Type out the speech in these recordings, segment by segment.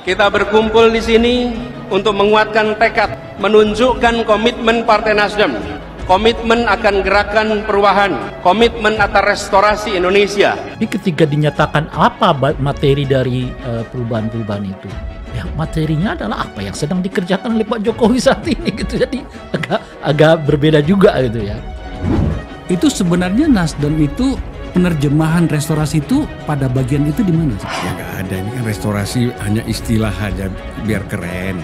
Kita berkumpul di sini untuk menguatkan tekad, menunjukkan komitmen Partai Nasdem, komitmen akan gerakan perubahan, komitmen atas restorasi Indonesia. Tapi ketika dinyatakan apa materi dari perubahan-perubahan itu, ya materinya adalah apa yang sedang dikerjakan oleh Pak Jokowi saat ini gitu. Jadi agak berbeda juga gitu ya. Itu sebenarnya Nasdem itu penerjemahan restorasi itu pada bagian itu di mana? Ya nggak ada, ini kan restorasi hanya istilah aja biar keren.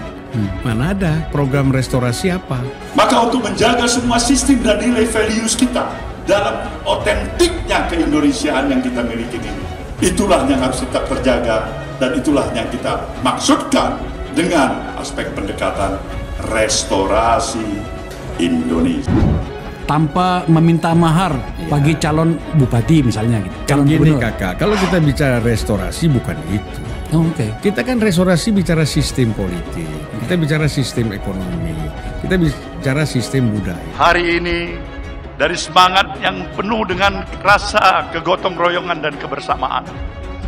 Mana ada program restorasi apa? Maka untuk menjaga semua sistem dan nilai values kita dalam otentiknya keindonesiaan yang kita miliki ini, itulah yang harus tetap terjaga dan itulah yang kita maksudkan dengan aspek pendekatan restorasi Indonesia. Tanpa meminta mahar bagi calon bupati misalnya gitu. Calon Gini gubernur. kakak, kalau kita bicara restorasi bukan itu. Oh, oke. Kita kan restorasi bicara sistem politik, kita bicara sistem ekonomi, kita bicara sistem budaya. Hari ini dari semangat yang penuh dengan rasa kegotong royongan dan kebersamaan,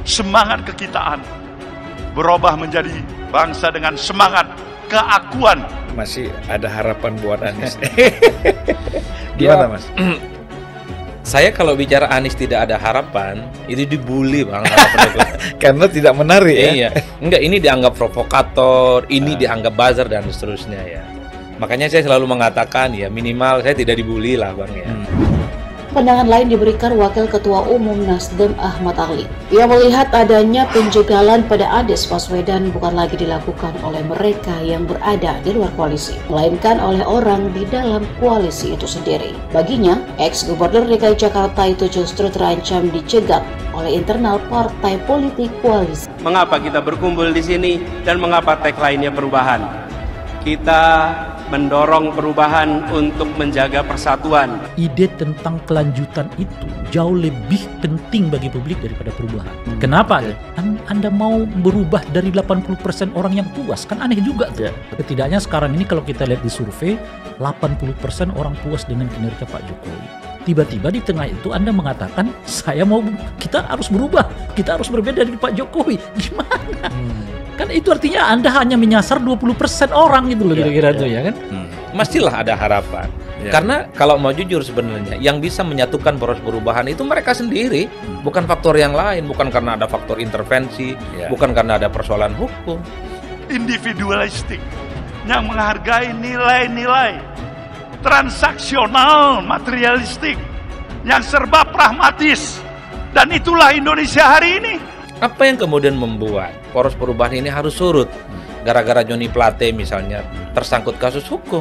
semangat kekitaan berubah menjadi bangsa dengan semangat keakuan. Masih ada harapan buat Anies. Gimana Mas? Saya kalau bicara Anies tidak ada harapan, itu dibully Bang. Karena tidak menarik ya? Iya. Enggak, ini dianggap provokator, ini dianggap buzzer dan seterusnya ya. Makanya saya selalu mengatakan ya minimal saya tidak dibully lah Bang ya. Pandangan lain diberikan Wakil Ketua Umum Nasdem Ahmad Ali. Ia melihat adanya penjagalan pada Anies Baswedan bukan lagi dilakukan oleh mereka yang berada di luar koalisi, melainkan oleh orang di dalam koalisi itu sendiri. Baginya, ex-gubernur DKI Jakarta itu justru terancam dicegat oleh internal partai politik koalisi. Mengapa kita berkumpul di sini dan mengapa tagline-nya perubahan? Kita mendorong perubahan untuk menjaga persatuan. Ide tentang kelanjutan itu jauh lebih penting bagi publik daripada perubahan. Kenapa? Anda mau berubah dari 80% orang yang puas, kan aneh juga tuh. Setidaknya sekarang ini kalau kita lihat di survei, 80% orang puas dengan kinerja Pak Jokowi. Tiba-tiba di tengah itu Anda mengatakan, kita harus berubah, kita harus berbeda dari Pak Jokowi. Gimana? Kan itu artinya Anda hanya menyasar 20% orang gitu loh kira-kira tuh ya kan? Mestilah ada harapan. Karena kalau mau jujur sebenarnya yang bisa menyatukan poros perubahan itu mereka sendiri, bukan faktor yang lain, bukan karena ada faktor intervensi, bukan karena ada persoalan hukum. Individualistik yang menghargai nilai-nilai transaksional materialistik yang serba pragmatis, dan itulah Indonesia hari ini. Apa yang kemudian membuat poros perubahan ini harus surut? Gara-gara Joni Plate misalnya tersangkut kasus hukum.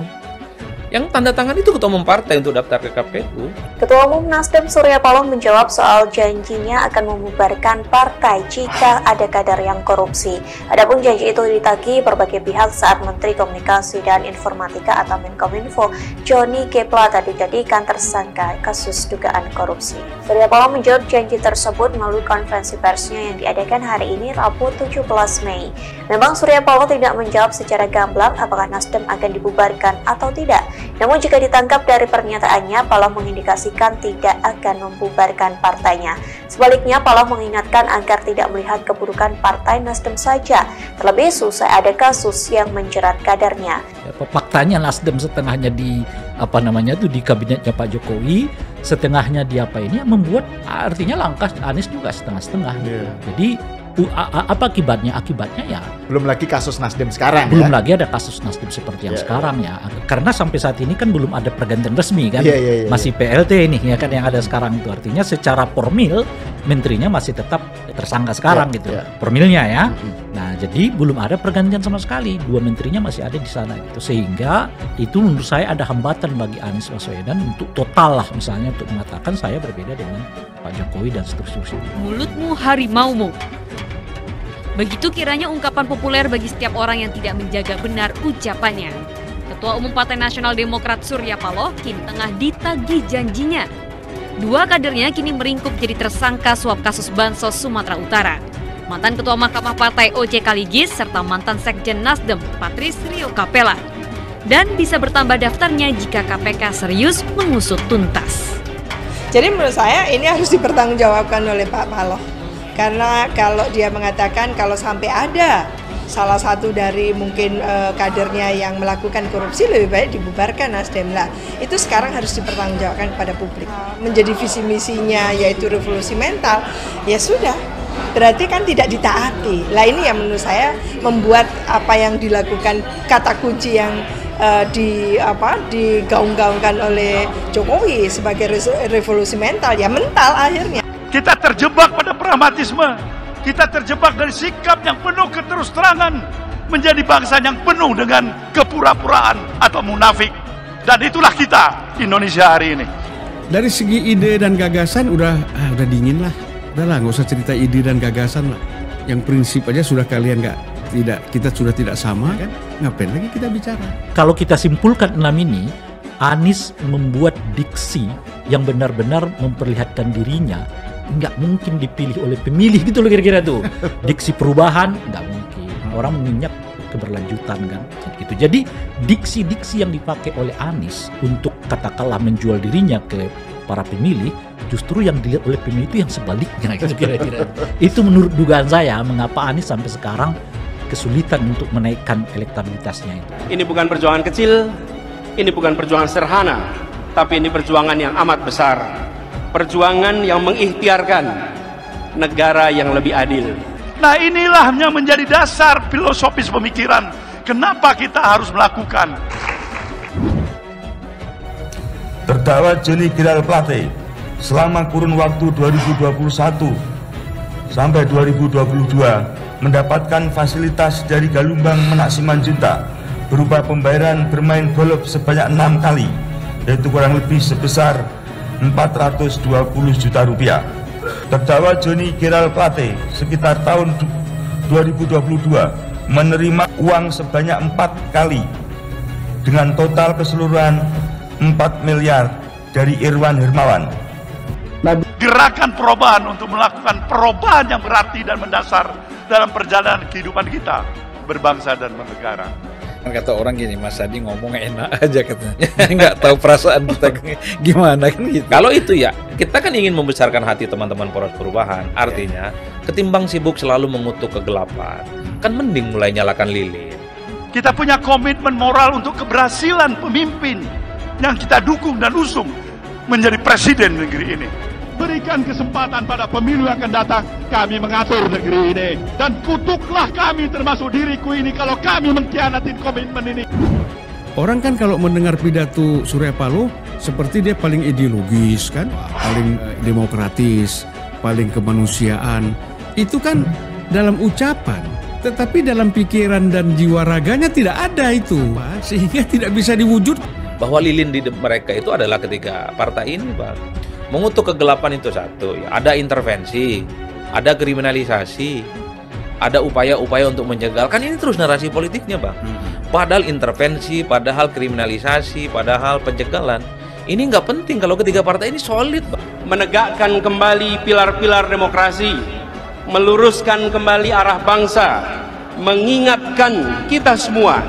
Yang tanda tangan itu ketua umum partai untuk daftar ke KPU. Ketua Umum Nasdem Surya Paloh menjawab soal janjinya akan membubarkan partai jika ada kader yang korupsi. Adapun janji itu ditagih berbagai pihak saat Menteri Komunikasi dan Informatika atau Menkominfo Johnny G. Plate dijadikan tersangka kasus dugaan korupsi. Surya Paloh menjawab janji tersebut melalui konferensi persnya yang diadakan hari ini Rabu 17 Mei. Memang Surya Paloh tidak menjawab secara gamblang apakah Nasdem akan dibubarkan atau tidak. Namun jika ditangkap dari pernyataannya, Paloh mengindikasikan tidak akan membubarkan partainya. Sebaliknya, Paloh mengingatkan agar tidak melihat keburukan partai Nasdem saja, terlebih selesai ada kasus yang menjerat kadernya. Faktanya Nasdem setengahnya di di kabinetnya Pak Jokowi, setengahnya di membuat artinya langkah Anies juga setengah-setengah. Jadi apa akibatnya? Akibatnya ya belum lagi kasus Nasdem sekarang. Belum lagi ada kasus Nasdem seperti yang sekarang ya. Karena sampai saat ini kan belum ada pergantian resmi kan. Masih PLT ini ya kan yang ada sekarang itu. Artinya secara formil menterinya masih tetap tersangka sekarang gitu. Formilnya ya. Nah, jadi belum ada pergantian sama sekali. Dua menterinya masih ada di sana gitu. Sehingga itu menurut saya ada hambatan bagi Anies Baswedan untuk total lah misalnya untuk mengatakan saya berbeda dengan Pak Jokowi dan seterusnya. Mulutmu harimaumu. Begitu kiranya ungkapan populer bagi setiap orang yang tidak menjaga benar ucapannya. Ketua Umum Partai Nasional Demokrat Surya Paloh kini tengah ditagih janjinya. Dua kadernya kini meringkuk jadi tersangka suap kasus Bansos Sumatera Utara. Mantan Ketua Mahkamah Partai O.C. Kaligis serta mantan Sekjen Nasdem Patris Rio Capella. Dan bisa bertambah daftarnya jika KPK serius mengusut tuntas. Jadi menurut saya ini harus dipertanggungjawabkan oleh Pak Paloh. Karena kalau dia mengatakan kalau sampai ada salah satu dari mungkin kadernya yang melakukan korupsi, lebih baik dibubarkan Nasdem lah. Itu sekarang harus dipertanggungjawabkan kepada publik. Menjadi visi misinya yaitu revolusi mental, ya sudah. Berarti kan tidak ditaati. Lah ini yang menurut saya membuat apa yang dilakukan, kata kunci yang digaung-gaungkan oleh Jokowi sebagai revolusi mental, ya mental akhirnya. Kita terjebak pada pragmatisme, kita terjebak dari sikap yang penuh keterus-terangan, menjadi bangsa yang penuh dengan kepura-puraan atau munafik. Dan itulah kita Indonesia hari ini. Dari segi ide dan gagasan udah dingin lah. Udahlah, nggak usah cerita ide dan gagasan lah. Yang prinsip aja sudah kalian kita sudah tidak sama kan? Ngapain lagi kita bicara? Kalau kita simpulkan 6 ini, Anies membuat diksi yang benar-benar memperlihatkan dirinya nggak mungkin dipilih oleh pemilih gitu loh kira-kira tuh. Diksi perubahan nggak mungkin. Orang menginjak keberlanjutan kan gitu. Jadi diksi-diksi yang dipakai oleh Anies untuk katakanlah menjual dirinya ke para pemilih, justru yang dilihat oleh pemilih itu yang sebaliknya gitu kira-kira. Itu menurut dugaan saya mengapa Anies sampai sekarang kesulitan untuk menaikkan elektabilitasnya itu. Ini bukan perjuangan kecil, ini bukan perjuangan sederhana, tapi ini perjuangan yang amat besar. Perjuangan yang mengikhtiarkan negara yang lebih adil. Nah, inilah yang menjadi dasar filosofis pemikiran kenapa kita harus melakukan. Terdakwa Johnny Giral Plate selama kurun waktu 2021 sampai 2022 mendapatkan fasilitas dari Galumbang Menak Simanjuntak berupa pembayaran bermain golf sebanyak 6 kali, yaitu kurang lebih sebesar 420 juta rupiah. Terdakwa Johnny Giral Plate sekitar tahun 2022 menerima uang sebanyak 4 kali dengan total keseluruhan 4 miliar dari Irwan Hermawan. Gerakan perubahan untuk melakukan perubahan yang berarti dan mendasar dalam perjalanan kehidupan kita berbangsa dan bernegara. Kan kata orang gini, Mas Adi ngomong enak aja katanya, nggak tahu perasaan kita gimana kan gitu. Kalau itu ya, kita kan ingin membesarkan hati teman-teman Poros Perubahan. Artinya, ketimbang sibuk selalu mengutuk kegelapan, kan mending mulai nyalakan lilin. Kita punya komitmen moral untuk keberhasilan pemimpin yang kita dukung dan usung menjadi presiden negeri ini. Berikan kesempatan pada pemilu yang akan datang, kami mengatur negeri ini. Dan kutuklah kami termasuk diriku ini kalau kami mengkhianati komitmen ini. Orang kan kalau mendengar pidato Surya Paloh seperti dia paling ideologis kan, paling demokratis, paling kemanusiaan. Itu kan dalam ucapan, tetapi dalam pikiran dan jiwa raganya tidak ada itu, sehingga tidak bisa diwujudkan. Bahwa lilin di mereka itu adalah ketika partai ini, Bang, mengutuk kegelapan itu satu, ya. Ada intervensi, ada kriminalisasi, ada upaya-upaya untuk menjegal. Kan ini terus narasi politiknya, Bang. Padahal intervensi, padahal kriminalisasi, padahal penjegalan. Ini nggak penting kalau ketiga partai ini solid, Bang. Menegakkan kembali pilar-pilar demokrasi, meluruskan kembali arah bangsa, mengingatkan kita semua,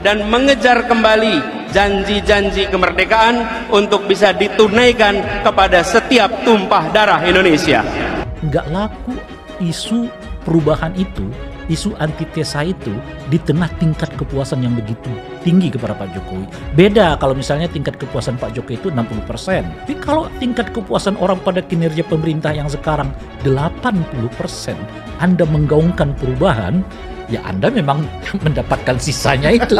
dan mengejar kembali janji-janji kemerdekaan untuk bisa ditunaikan kepada setiap tumpah darah Indonesia. Nggak laku isu perubahan itu, isu antitesa itu di tengah tingkat kepuasan yang begitu tinggi kepada Pak Jokowi. Beda kalau misalnya tingkat kepuasan Pak Jokowi itu 60%. Tapi kalau tingkat kepuasan orang pada kinerja pemerintah yang sekarang 80%, Anda menggaungkan perubahan, ya Anda memang mendapatkan sisanya itu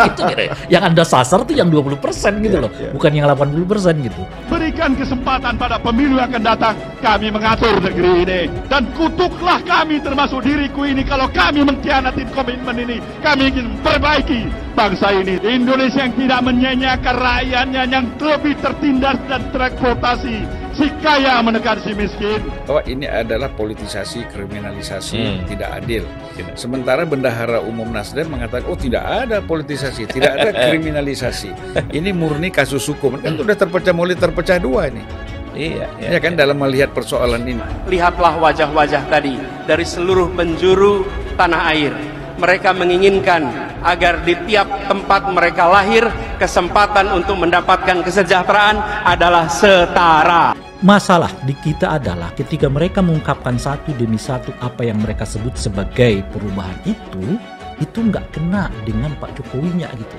yang Anda sasar itu yang 20% gitu loh, bukan yang 80% gitu. Berikan kesempatan pada pemilu yang akan datang, kami mengatur negeri ini. Dan kutuklah kami termasuk diriku ini kalau kami mengkhianati komitmen ini. Kami ingin perbaiki bangsa ini. Indonesia yang tidak menyanyiakan rakyatnya, yang lebih tertindas dan tereksploitasi. Si kaya menekan si miskin. Bahwa ini adalah politisasi, kriminalisasi, tidak adil. Sementara Bendahara Umum Nasdem mengatakan, oh tidak ada politisasi, tidak ada kriminalisasi. Ini murni kasus hukum. Kan sudah terpecah, mulai terpecah dua ini. Iya kan dalam melihat persoalan ini. Lihatlah wajah-wajah tadi dari seluruh penjuru tanah air. Mereka menginginkan agar di tiap tempat mereka lahir, kesempatan untuk mendapatkan kesejahteraan adalah setara. Masalah di kita adalah ketika mereka mengungkapkan satu demi satu apa yang mereka sebut sebagai perubahan itu, itu nggak kena dengan Pak Jokowinya gitu.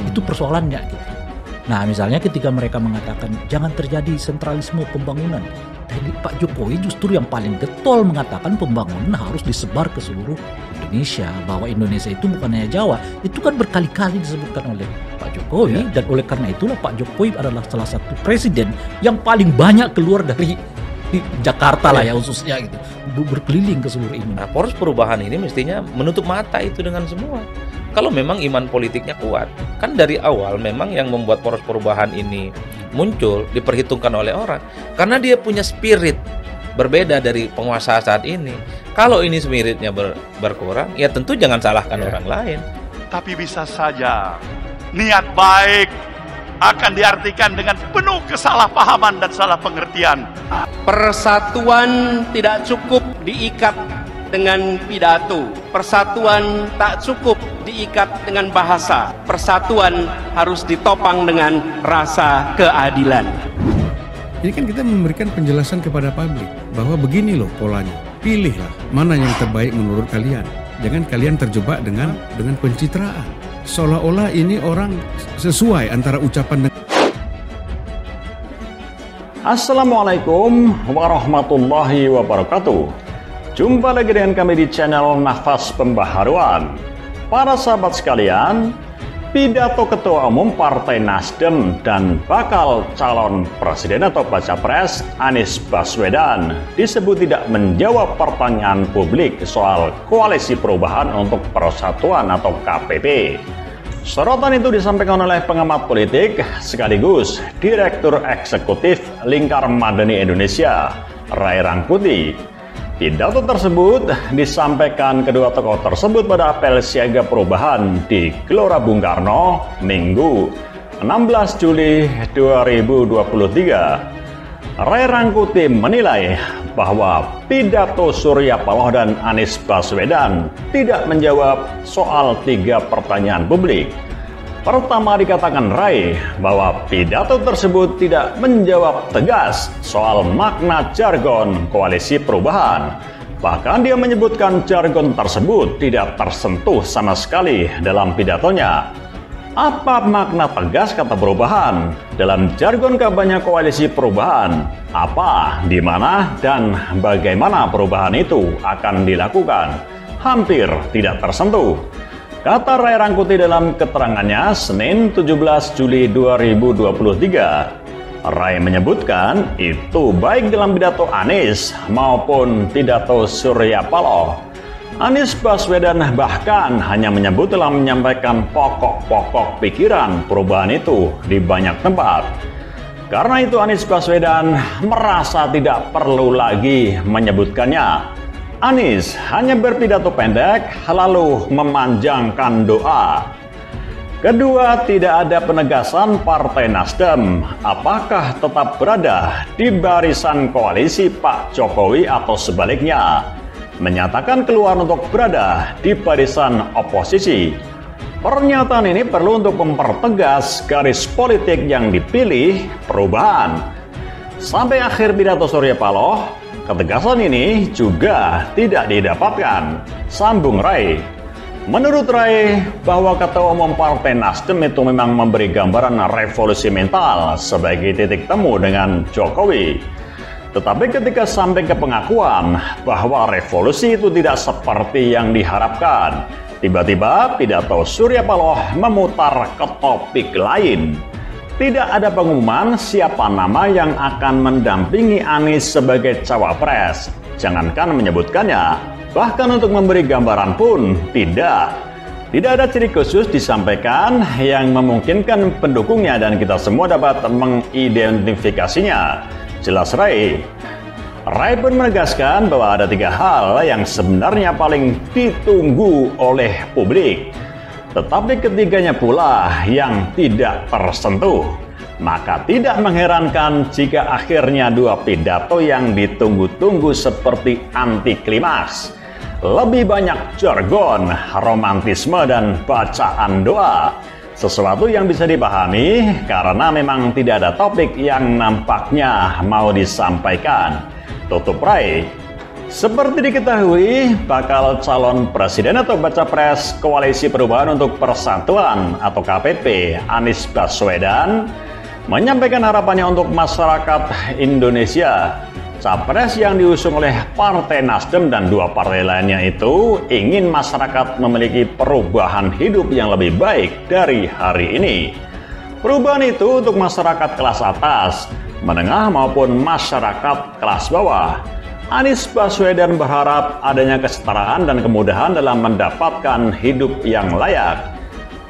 Itu persoalannya gitu. Nah misalnya ketika mereka mengatakan jangan terjadi sentralisme pembangunan, tadi Pak Jokowi justru yang paling getol mengatakan pembangunan harus disebar ke seluruh Indonesia, bahwa Indonesia itu bukan hanya Jawa. Itu kan berkali-kali disebutkan oleh Pak Jokowi, dan oleh karena itulah Pak Jokowi adalah salah satu presiden yang paling banyak keluar dari Jakarta lah ya khususnya gitu, berkeliling ke seluruh Indonesia. Nah, poros perubahan ini mestinya menutup mata itu dengan semua. Kalau memang iman politiknya kuat, kan dari awal memang yang membuat poros perubahan ini muncul diperhitungkan oleh orang, karena dia punya spirit berbeda dari penguasa saat ini. Kalau ini spiritnya berkurang, ya tentu jangan salahkan orang lain. Tapi bisa saja niat baik akan diartikan dengan penuh kesalahpahaman dan salah pengertian. Persatuan tidak cukup diikat dengan pidato. Persatuan tak cukup diikat dengan bahasa. Persatuan harus ditopang dengan rasa keadilan. Ini kan kita memberikan penjelasan kepada publik bahwa begini loh polanya. Pilihlah mana yang terbaik menurut kalian. Jangan kalian terjebak dengan pencitraan. Seolah-olah ini orang sesuai antara ucapan dan... Assalamualaikum warahmatullahi wabarakatuh. Jumpa lagi dengan kami di channel Nafas Pembaharuan. Para sahabat sekalian, pidato Ketua Umum Partai Nasdem dan bakal calon presiden atau baca pres Anies Baswedan disebut tidak menjawab pertanyaan publik soal Koalisi Perubahan untuk Persatuan atau KPP. Sorotan itu disampaikan oleh pengamat politik sekaligus Direktur Eksekutif Lingkar Madani Indonesia, Ray Rangkuti. Pidato tersebut disampaikan kedua tokoh tersebut pada apel siaga perubahan di Gelora Bung Karno, Minggu 16 Juli 2023. Ray Rangkuti menilai bahwa pidato Surya Paloh dan Anies Baswedan tidak menjawab soal 3 pertanyaan publik. Pertama, dikatakan Ray bahwa pidato tersebut tidak menjawab tegas soal makna jargon Koalisi Perubahan. Bahkan dia menyebutkan jargon tersebut tidak tersentuh sama sekali dalam pidatonya. Apa makna tegas kata perubahan dalam jargon kampanye Koalisi Perubahan? Apa, di mana, dan bagaimana perubahan itu akan dilakukan? Hampir tidak tersentuh. Kata Ray Rangkuti dalam keterangannya Senin 17 Juli 2023. Ray menyebutkan itu baik dalam pidato Anies maupun pidato Surya Paloh. Anies Baswedan bahkan hanya menyebut dalam menyampaikan pokok-pokok pikiran perubahan itu di banyak tempat. Karena itu Anies Baswedan merasa tidak perlu lagi menyebutkannya. Anies hanya berpidato pendek lalu memanjangkan doa. Kedua, tidak ada penegasan Partai Nasdem apakah tetap berada di barisan koalisi Pak Jokowi atau sebaliknya, menyatakan keluar untuk berada di barisan oposisi. Pernyataan ini perlu untuk mempertegas garis politik yang dipilih perubahan. Sampai akhir pidato Surya Paloh, ketegasan ini juga tidak didapatkan. Sambung Ray. Menurut Ray, bahwa Ketua Umum Partai Nasdem itu memang memberi gambaran revolusi mental sebagai titik temu dengan Jokowi. Tetapi ketika sampai ke pengakuan bahwa revolusi itu tidak seperti yang diharapkan, tiba-tiba pidato Surya Paloh memutar ke topik lain. Tidak ada pengumuman siapa nama yang akan mendampingi Anies sebagai cawapres. Jangankan menyebutkannya, bahkan untuk memberi gambaran pun tidak. Tidak ada ciri khusus disampaikan yang memungkinkan pendukungnya dan kita semua dapat mengidentifikasinya. Jelas Ray. Ray pun menegaskan bahwa ada 3 hal yang sebenarnya paling ditunggu oleh publik. Tetapi ketiganya pula yang tidak tersentuh. Maka tidak mengherankan jika akhirnya 2 pidato yang ditunggu-tunggu seperti anti klimaks. Lebih banyak jargon, romantisme, dan bacaan doa. Sesuatu yang bisa dipahami karena memang tidak ada topik yang nampaknya mau disampaikan. Tutup Ray. Seperti diketahui, bakal calon presiden atau baca pres Koalisi Perubahan untuk Persatuan atau KPP, Anies Baswedan, menyampaikan harapannya untuk masyarakat Indonesia. Capres yang diusung oleh Partai Nasdem dan dua partai lainnya itu ingin masyarakat memiliki perubahan hidup yang lebih baik dari hari ini. Perubahan itu untuk masyarakat kelas atas, menengah maupun masyarakat kelas bawah. Anies Baswedan berharap adanya kesetaraan dan kemudahan dalam mendapatkan hidup yang layak.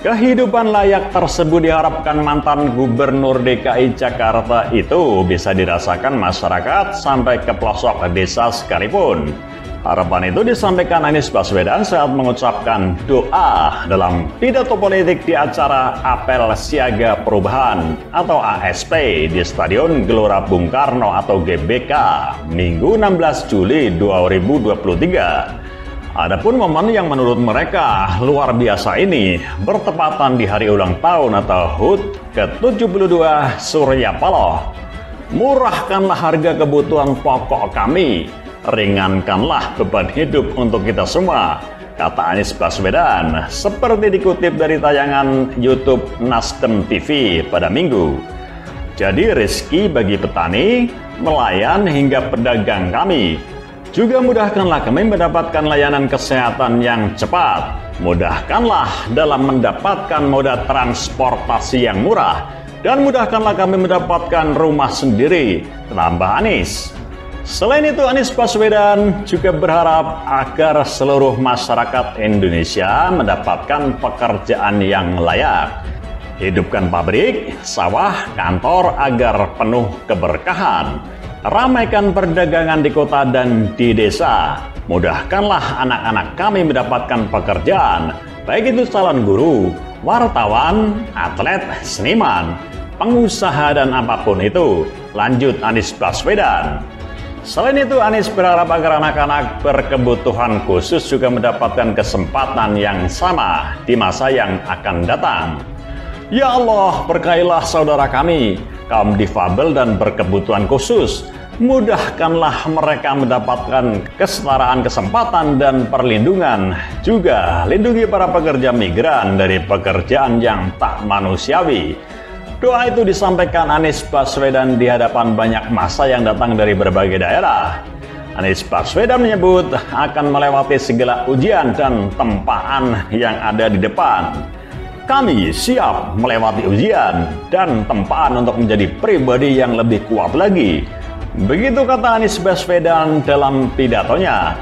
Kehidupan layak tersebut diharapkan mantan Gubernur DKI Jakarta itu bisa dirasakan masyarakat sampai ke pelosok desa sekalipun. Harapan itu disampaikan Anies Baswedan saat mengucapkan doa dalam pidato politik di acara Apel Siaga Perubahan atau ASP di Stadion Gelora Bung Karno atau GBK Minggu 16 Juli 2023. Adapun momen yang menurut mereka luar biasa ini bertepatan di hari ulang tahun atau HUT ke-72 Surya Paloh. Murahkanlah harga kebutuhan pokok kami, ringankanlah beban hidup untuk kita semua, kata Anies Baswedan, seperti dikutip dari tayangan YouTube Nasdem TV pada Minggu. Jadi rezeki bagi petani, nelayan hingga pedagang kami. Juga mudahkanlah kami mendapatkan layanan kesehatan yang cepat. Mudahkanlah dalam mendapatkan moda transportasi yang murah. Dan mudahkanlah kami mendapatkan rumah sendiri, tambah Anies. Selain itu, Anies Baswedan juga berharap agar seluruh masyarakat Indonesia mendapatkan pekerjaan yang layak. Hidupkan pabrik, sawah, kantor agar penuh keberkahan. Ramaikan perdagangan di kota dan di desa. Mudahkanlah anak-anak kami mendapatkan pekerjaan, baik itu calon guru, wartawan, atlet, seniman, pengusaha, dan apapun itu. Lanjut Anies Baswedan. Selain itu, Anies berharap agar anak-anak berkebutuhan khusus juga mendapatkan kesempatan yang sama di masa yang akan datang. Ya Allah, berkailah saudara kami, kaum difabel dan berkebutuhan khusus. Mudahkanlah mereka mendapatkan kesetaraan kesempatan dan perlindungan. Juga lindungi para pekerja migran dari pekerjaan yang tak manusiawi. Doa itu disampaikan Anies Baswedan di hadapan banyak massa yang datang dari berbagai daerah. Anies Baswedan menyebut akan melewati segala ujian dan tempaan yang ada di depan. Kami siap melewati ujian dan tempaan untuk menjadi pribadi yang lebih kuat lagi. Begitu kata Anies Baswedan dalam pidatonya.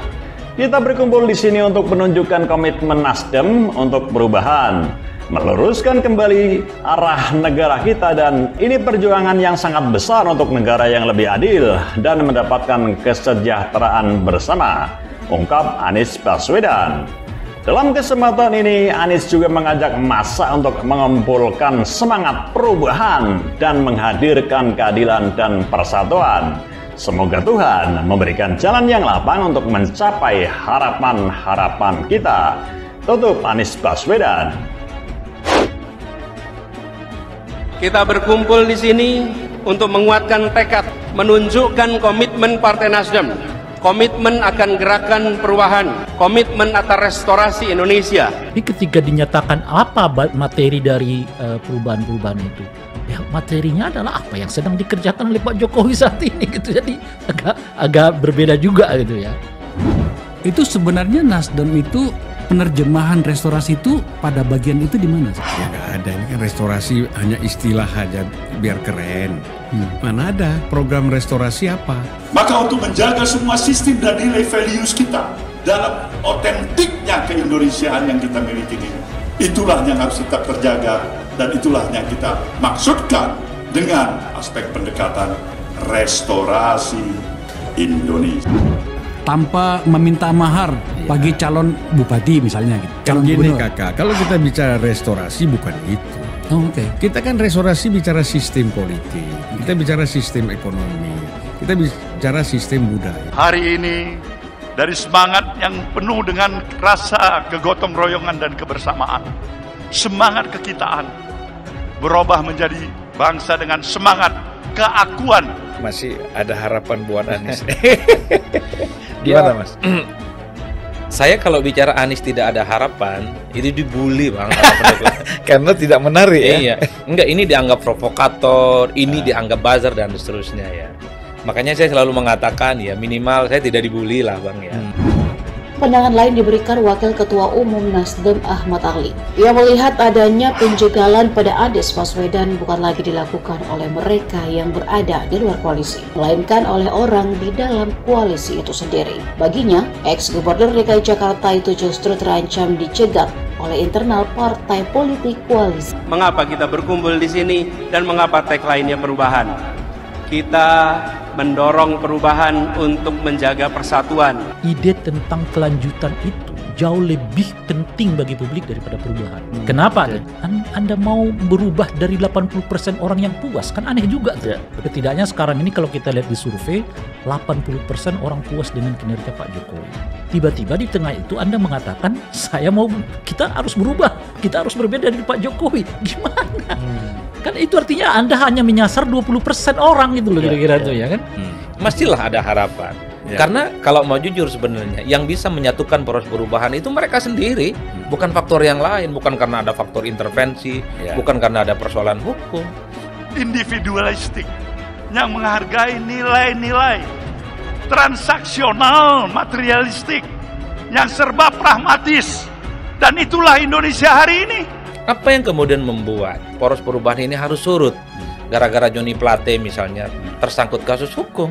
Kita berkumpul di sini untuk menunjukkan komitmen Nasdem untuk perubahan, meluruskan kembali arah negara kita, dan ini perjuangan yang sangat besar untuk negara yang lebih adil dan mendapatkan kesejahteraan bersama, ungkap Anies Baswedan. Dalam kesempatan ini, Anies juga mengajak massa untuk mengumpulkan semangat perubahan dan menghadirkan keadilan dan persatuan. Semoga Tuhan memberikan jalan yang lapang untuk mencapai harapan-harapan kita. Tutup Anies Baswedan. Kita berkumpul di sini untuk menguatkan tekad, menunjukkan komitmen Partai Nasdem, komitmen akan gerakan perubahan, komitmen atas restorasi Indonesia. Tapi ketika dinyatakan apa materi dari perubahan-perubahan itu, ya materinya adalah apa yang sedang dikerjakan oleh Pak Jokowi saat ini gitu. Jadi agak berbeda juga gitu ya. Itu sebenarnya Nasdem itu penerjemahan restorasi itu pada bagian itu di mana? Ya nggak ada, ini kan restorasi hanya istilah aja biar keren. Mana ada program restorasi apa? Maka untuk menjaga semua sistem dan nilai values kita dalam otentiknya keindonesiaan yang kita miliki ini, itulah yang harus tetap terjaga dan itulah yang kita maksudkan dengan aspek pendekatan restorasi Indonesia. Tanpa meminta mahar bagi calon bupati misalnya gitu. Calon gini kakak, kalau kita bicara restorasi bukan itu. Oh, oke. Kita kan restorasi bicara sistem politik, kita bicara sistem ekonomi, kita bicara sistem budaya. Hari ini dari semangat yang penuh dengan rasa kegotong royongan dan kebersamaan, semangat kekitaan berubah menjadi bangsa dengan semangat keakuan. Masih ada harapan buat Anies. Gimana Mas? Saya kalau bicara Anies tidak ada harapan, itu dibully Bang. Karena tidak menarik ya. Iya. Enggak, ini dianggap provokator, ini dianggap buzzer dan seterusnya ya. Makanya saya selalu mengatakan ya minimal saya tidak dibully lah Bang ya. Pandangan lain diberikan Wakil Ketua Umum Nasdem Ahmad Ali. Ia melihat adanya penjagalan pada Anies Baswedan bukan lagi dilakukan oleh mereka yang berada di luar koalisi, melainkan oleh orang di dalam koalisi itu sendiri. Baginya, ex-gubernur DKI Jakarta itu justru terancam dicegat oleh internal partai politik koalisi. Mengapa kita berkumpul di sini dan mengapa tagline-nya perubahan? Kita mendorong perubahan untuk menjaga persatuan. Ide tentang kelanjutan itu jauh lebih penting bagi publik daripada perubahan. Kenapa? Anda mau berubah dari 80% orang yang puas, kan aneh juga tuh. Setidaknya sekarang ini kalau kita lihat di survei, 80% orang puas dengan kinerja Pak Jokowi. Tiba-tiba di tengah itu Anda mengatakan, kita harus berubah, kita harus berbeda dari Pak Jokowi. Gimana? Kan itu artinya Anda hanya menyasar 20% orang gitu loh kira-kira tuh ya kan? Mestilah ada harapan. Karena kalau mau jujur sebenarnya yang bisa menyatukan poros perubahan itu mereka sendiri, bukan faktor yang lain, bukan karena ada faktor intervensi, bukan karena ada persoalan hukum. Individualistik yang menghargai nilai-nilai transaksional, materialistik yang serba pragmatis, dan itulah Indonesia hari ini. Apa yang kemudian membuat poros perubahan ini harus surut? Gara-gara Joni Plate misalnya tersangkut kasus hukum.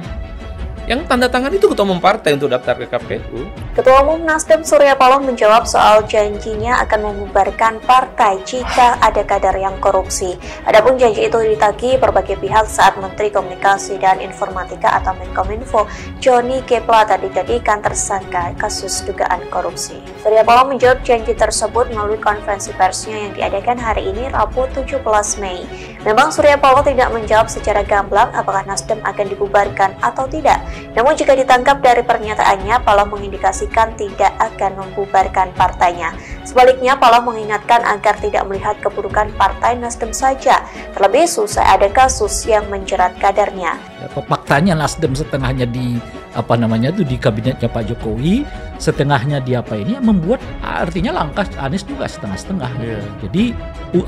Yang tanda tangan itu ketua umum partai untuk daftar ke KPU. Ketua Umum Nasdem Surya Paloh menjawab soal janjinya akan membubarkan partai jika ada kader yang korupsi. Adapun janji itu ditagih berbagai pihak saat Menteri Komunikasi dan Informatika atau Menkominfo Johnny G. Plate dijadikan tersangka kasus dugaan korupsi. Surya Paloh menjawab janji tersebut melalui konferensi persnya yang diadakan hari ini Rabu 17 Mei. Memang Surya Paloh tidak menjawab secara gamblang apakah Nasdem akan dibubarkan atau tidak. Namun jika ditangkap dari pernyataannya, Paloh mengindikasikan tidak akan membubarkan partainya. Sebaliknya, Paloh mengingatkan agar tidak melihat keburukan partai Nasdem saja, terlebih usai ada kasus yang menjerat kadernya. Faktanya Nasdem setengahnya di di kabinetnya Pak Jokowi, setengahnya di membuat artinya langkah Anies juga setengah-setengah. Jadi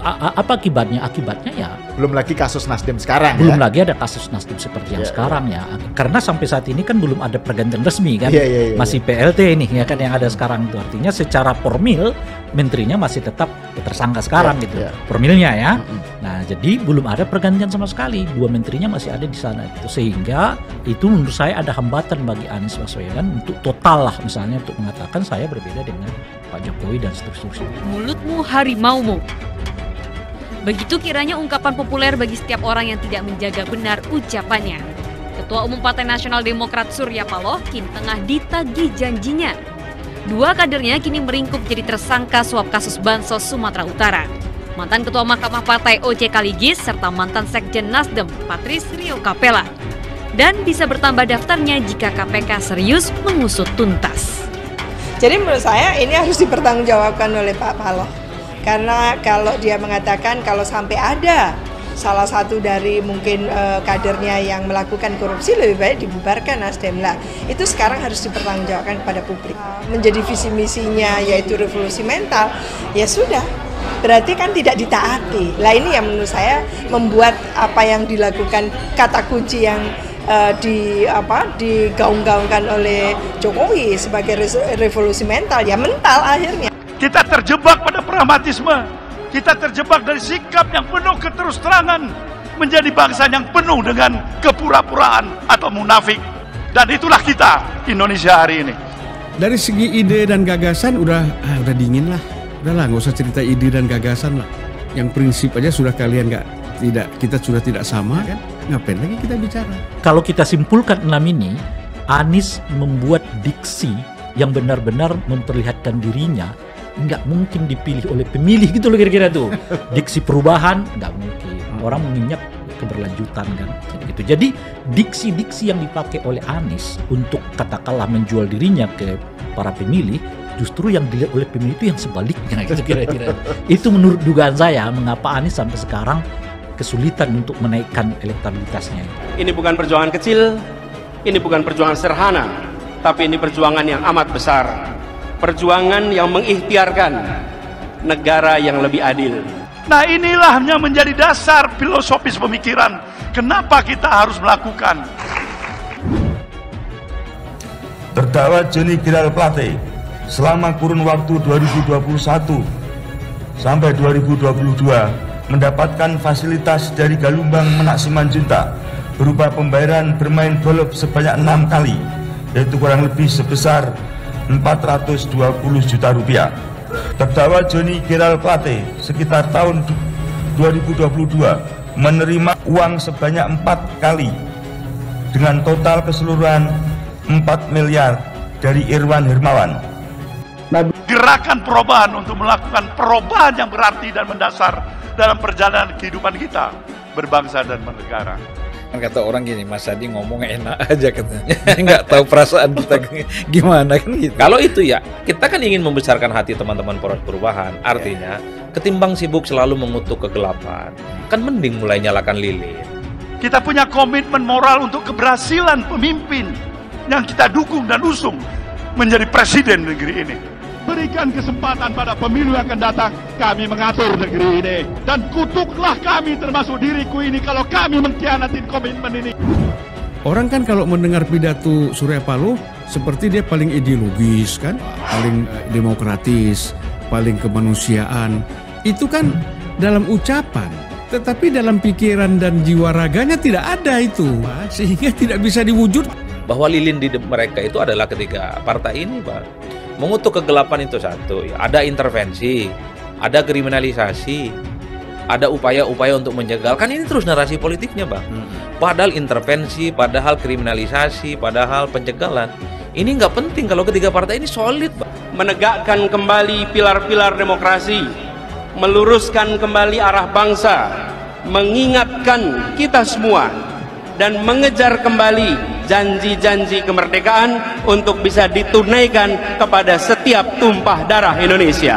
apa akibatnya? Akibatnya ya belum lagi kasus Nasdem sekarang. Belum lagi ada kasus Nasdem seperti yang sekarang ya. Karena sampai saat ini kan belum ada pergantian resmi kan. Masih PLT ini ya kan yang ada sekarang itu. Artinya secara formil menterinya masih tetap tersangka sekarang gitu. Formilnya ya. Nah, jadi belum ada pergantian sama sekali. Dua menterinya masih ada di sana gitu. Sehingga itu menurut saya ada hambatan bagi Anies Baswedan untuk total lah misalnya untuk mengatakan saya berbeda dengan Pak Jokowi dan seterusnya. Mulutmu harimaumu. Begitu kiranya ungkapan populer bagi setiap orang yang tidak menjaga benar ucapannya. Ketua Umum Partai Nasional Demokrat Surya Paloh kini tengah ditagih janjinya. Dua kadernya kini meringkuk jadi tersangka suap kasus Bansos Sumatera Utara. Mantan Ketua Mahkamah Partai O.C. Kaligis serta mantan Sekjen Nasdem Patris Rio Capella. Dan bisa bertambah daftarnya jika KPK serius mengusut tuntas. Jadi menurut saya ini harus dipertanggungjawabkan oleh Pak Paloh. Karena kalau dia mengatakan kalau sampai ada salah satu dari mungkin kadernya yang melakukan korupsi, lebih baik dibubarkan Nasdem lah. Itu sekarang harus dipertanggungjawabkan kepada publik. Menjadi visi misinya yaitu revolusi mental, ya sudah. Berarti kan tidak ditaati. Lah ini yang menurut saya membuat apa yang dilakukan kata kunci yang digaung-gaungkan oleh Jokowi sebagai revolusi mental, ya mental akhirnya. Kita terjebak pada pragmatisme, kita terjebak dari sikap yang penuh keterus-terangan menjadi bangsa yang penuh dengan kepura-puraan atau munafik. Dan itulah kita Indonesia hari ini. Dari segi ide dan gagasan udah dingin lah. Udahlah, nggak usah cerita ide dan gagasan lah. Yang prinsip aja sudah kita sudah tidak sama kan. Ngapain lagi kita bicara? Kalau kita simpulkan 6 ini, Anies membuat diksi yang benar-benar memperlihatkan dirinya nggak mungkin dipilih oleh pemilih gitu loh kira-kira tuh. Diksi perubahan nggak mungkin. Orang mengingat keberlanjutan kan gitu. Jadi diksi-diksi yang dipakai oleh Anies untuk katakanlah menjual dirinya ke para pemilih, justru yang dilihat oleh pemilih itu yang sebaliknya gitu kira-kira. Itu menurut dugaan saya mengapa Anies sampai sekarang kesulitan untuk menaikkan elektabilitasnya. Ini bukan perjuangan kecil, ini bukan perjuangan sederhana. tapi ini perjuangan yang amat besar. Perjuangan yang mengikhtiarkan negara yang lebih adil. Nah, inilah yang menjadi dasar filosofis pemikiran kenapa kita harus melakukan. Terdakwa Johnny Giral Plate selama kurun waktu 2021 sampai 2022 mendapatkan fasilitas dari Galumbang Menak Simanjuntak berupa pembayaran bermain golf sebanyak 6 kali, yaitu kurang lebih sebesar 420 juta rupiah. Terdakwa Johnny Giral Plate sekitar tahun 2022 menerima uang sebanyak 4 kali dengan total keseluruhan 4 miliar dari Irwan Hermawan. Gerakan perubahan untuk melakukan perubahan yang berarti dan mendasar dalam perjalanan kehidupan kita berbangsa dan bernegara. Kan kata orang gini, Mas Adi ngomong enak aja katanya, nggak tahu perasaan kita gimana kan gitu. Kalau itu ya, kita kan ingin membesarkan hati teman-teman Poros Perubahan. Artinya, ketimbang sibuk selalu mengutuk kegelapan, kan mending mulai nyalakan lilin. Kita punya komitmen moral untuk keberhasilan pemimpin yang kita dukung dan usung menjadi presiden negeri ini. Berikan kesempatan pada pemilu yang akan datang, kami mengatur negeri ini. Dan kutuklah kami termasuk diriku ini kalau kami mengkhianati komitmen ini. Orang kan kalau mendengar pidato Surya Paloh seperti dia paling ideologis kan, paling demokratis, paling kemanusiaan. Itu kan dalam ucapan, tetapi dalam pikiran dan jiwa raganya tidak ada itu, sehingga tidak bisa diwujud. Bahwa lilin di mereka itu adalah ketika partai ini, Pak, mengutuk kegelapan itu satu, ya. Ada intervensi, ada kriminalisasi, ada upaya-upaya untuk menjegal. Kan ini terus narasi politiknya, Bang. Padahal intervensi, padahal kriminalisasi, padahal penjegalan. Ini nggak penting kalau ketiga partai ini solid, Bang. Menegakkan kembali pilar-pilar demokrasi, meluruskan kembali arah bangsa, mengingatkan kita semua, dan mengejar kembali janji-janji kemerdekaan untuk bisa ditunaikan kepada setiap tumpah darah Indonesia.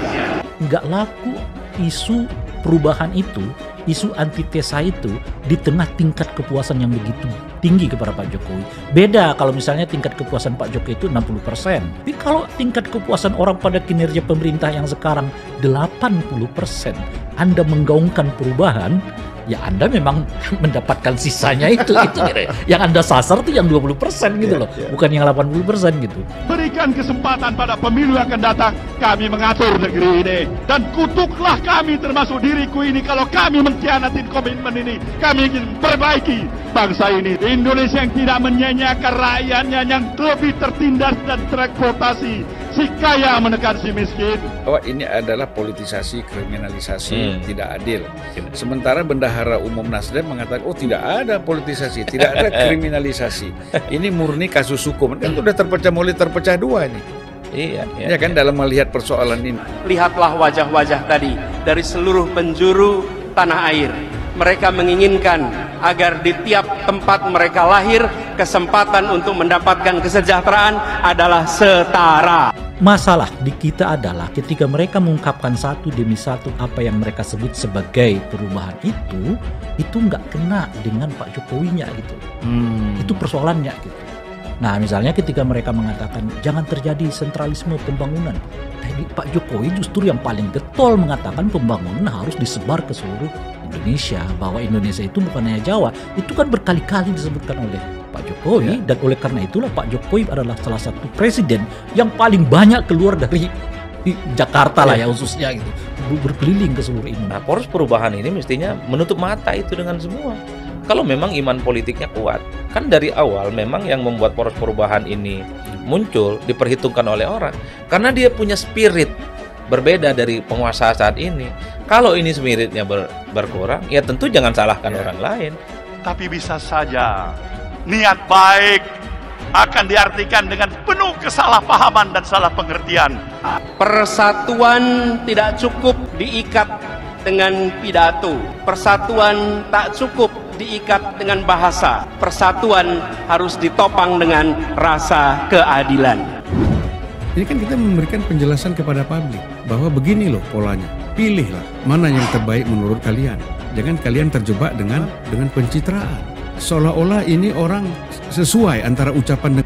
Nggak laku isu perubahan itu, isu antitesa itu di tengah tingkat kepuasan yang begitu tinggi kepada Pak Jokowi. Beda kalau misalnya tingkat kepuasan Pak Jokowi itu 60%. Tapi kalau tingkat kepuasan orang pada kinerja pemerintah yang sekarang 80%, Anda menggaungkan perubahan, ya Anda memang mendapatkan sisanya itu yang Anda sasar itu yang 20% gitu loh, bukan yang 80% gitu. Berikan kesempatan pada pemilu yang akan datang, kami mengatur negeri ini. Dan kutuklah kami termasuk diriku ini kalau kami mengkhianati komitmen ini. Kami ingin perbaiki bangsa ini. Indonesia yang tidak menyanyiakan rakyatnya, yang lebih tertindas dan tereksploitasi. Si kaya menekan si miskin. Bahwa ini adalah politisasi, kriminalisasi, tidak adil. Sementara Bendahara Umum Nasdem mengatakan, oh tidak ada politisasi, tidak ada kriminalisasi. Ini murni kasus hukum. Kan sudah terpecah, mulai terpecah dua ini. Iya kan dalam melihat persoalan ini. Lihatlah wajah-wajah tadi dari seluruh penjuru tanah air. Mereka menginginkan agar di tiap tempat mereka lahir, kesempatan untuk mendapatkan kesejahteraan adalah setara. Masalah di kita adalah ketika mereka mengungkapkan satu demi satu apa yang mereka sebut sebagai perubahan itu nggak kena dengan Pak Jokowinya gitu. Itu persoalannya gitu. Nah misalnya ketika mereka mengatakan jangan terjadi sentralisme pembangunan, tadi Pak Jokowi justru yang paling getol mengatakan pembangunan harus disebar ke seluruh Indonesia, bahwa Indonesia itu bukan hanya Jawa. Itu kan berkali-kali disebutkan oleh Pak Jokowi, dan oleh karena itulah Pak Jokowi adalah salah satu presiden yang paling banyak keluar dari Jakarta lah ya khususnya gitu, berkeliling ke seluruh Indonesia. Nah, Poros Perubahan ini mestinya menutup mata itu dengan semua. Kalau memang iman politiknya kuat, kan dari awal memang yang membuat Poros Perubahan ini muncul diperhitungkan oleh orang karena dia punya spirit berbeda dari penguasa saat ini. Kalau ini spiritnya berkurang, ya tentu jangan salahkan orang lain. Tapi bisa saja niat baik akan diartikan dengan penuh kesalahpahaman dan salah pengertian. Persatuan tidak cukup diikat dengan pidato. Persatuan tak cukup diikat dengan bahasa. Persatuan harus ditopang dengan rasa keadilan. Ini kan kita memberikan penjelasan kepada publik bahwa begini loh polanya. Pilihlah mana yang terbaik menurut kalian. Jangan kalian terjebak dengan pencitraan. Seolah-olah ini orang sesuai antara ucapan